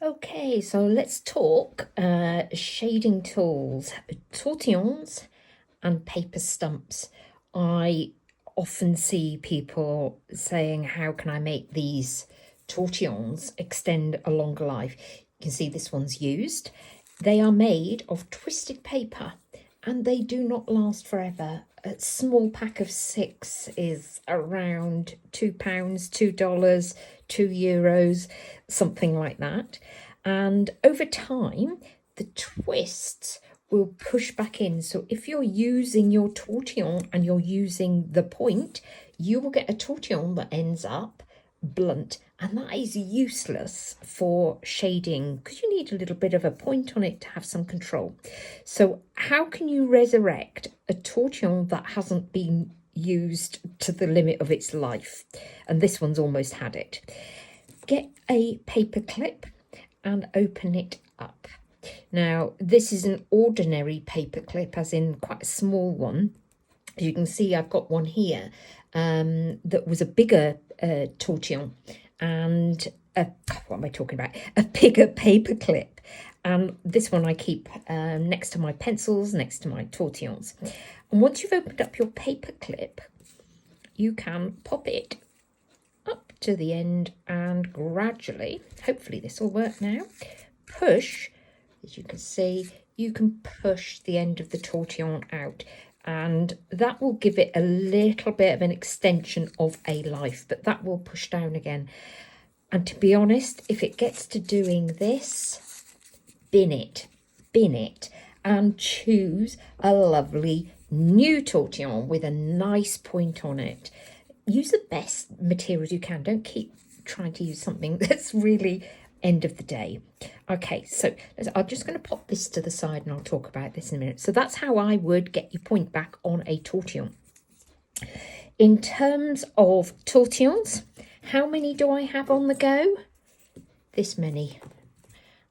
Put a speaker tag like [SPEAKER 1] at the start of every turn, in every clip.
[SPEAKER 1] Okay, so let's talk shading tools, tortillons and paper stumps. I often see people saying, how can I make these tortillons extend a longer life? You can see this one's used. They are made of twisted paper and they do not last forever. A small pack of 6 is around £2, $2, €2, something like that. And over time, the twists will push back in. So if you're using your tortillon and you're using the point, you will get a tortillon that ends up blunt, and that is useless for shading because you need a little bit of a point on it to have some control. So how can you resurrect a tortillon that hasn't been used to the limit of its life? And this one's almost had it. Get a paper clip and open it up. Now this is an ordinary paper clip, as in quite a small one. As you can see, I've got one here that was a bigger tortillon and what am I talking about? A bigger paper clip. And this one I keep next to my pencils, next to my tortillons. And once you've opened up your paper clip, you can pop it up to the end and gradually, hopefully this will work now, push. As you can see, you can push the end of the tortillon out, and that will give it a little bit of an extension of a life, but that will push down again. And to be honest, if it gets to doing this, bin it, and choose a lovely new tortillon with a nice point on it. Use the best materials you can. Don't keep trying to use something that's really end of the day. Okay, so I'm just going to pop this to the side and I'll talk about this in a minute. So that's how I would get your point back on a tortillon. In terms of tortillons, how many do I have on the go? This many.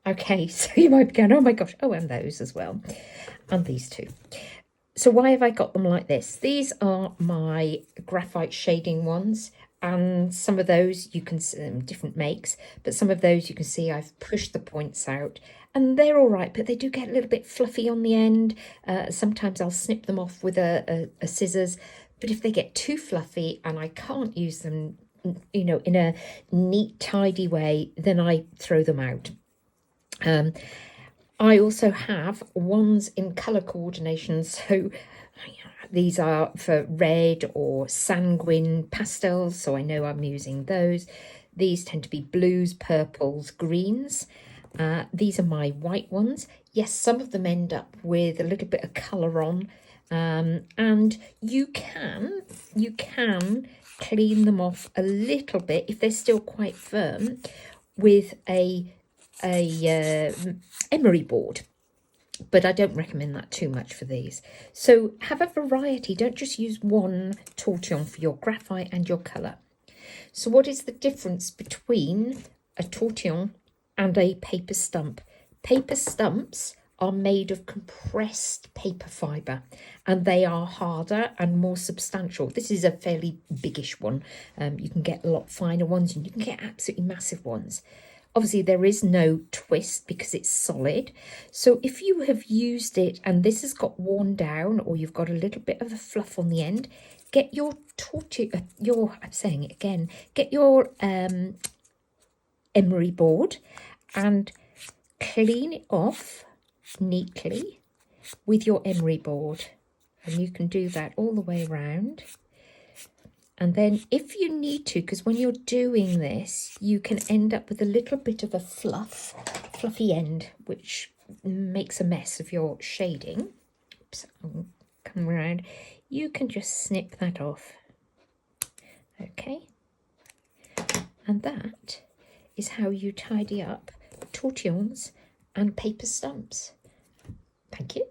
[SPEAKER 1] Okay, so you might be going, oh my gosh, oh, and those as well, and these two. So why have I got them like this? These are my graphite shading ones, and some of those you can see, different makes, but some of those you can see I've pushed the points out and they're all right, but they do get a little bit fluffy on the end. Sometimes I'll snip them off with a scissors, but if they get too fluffy and I can't use them, you know, in a neat, tidy way, then I throw them out. I also have ones in colour coordination, so these are for red or sanguine pastels, so I know I'm using those. These tend to be blues, purples, greens. These are my white ones. Yes, some of them end up with a little bit of colour on, and you can clean them off a little bit if they're still quite firm with a emery board, but I don't recommend that too much for these. So have a variety, don't just use one tortillon for your graphite and your colour. So what is the difference between a tortillon and a paper stump? Paper stumps are made of compressed paper fibre and they are harder and more substantial. This is a fairly biggish one. You can get a lot finer ones and you can get absolutely massive ones. Obviously, there is no twist because it's solid. So if you have used it and this has got worn down or you've got a little bit of a fluff on the end, get your get your emery board and clean it off neatly with your emery board. And you can do that all the way around. And then if you need to, because when you're doing this, you can end up with a little bit of a fluffy end, which makes a mess of your shading. Oops, I'll come around. You can just snip that off. Okay. And that is how you tidy up tortillons and paper stumps. Thank you.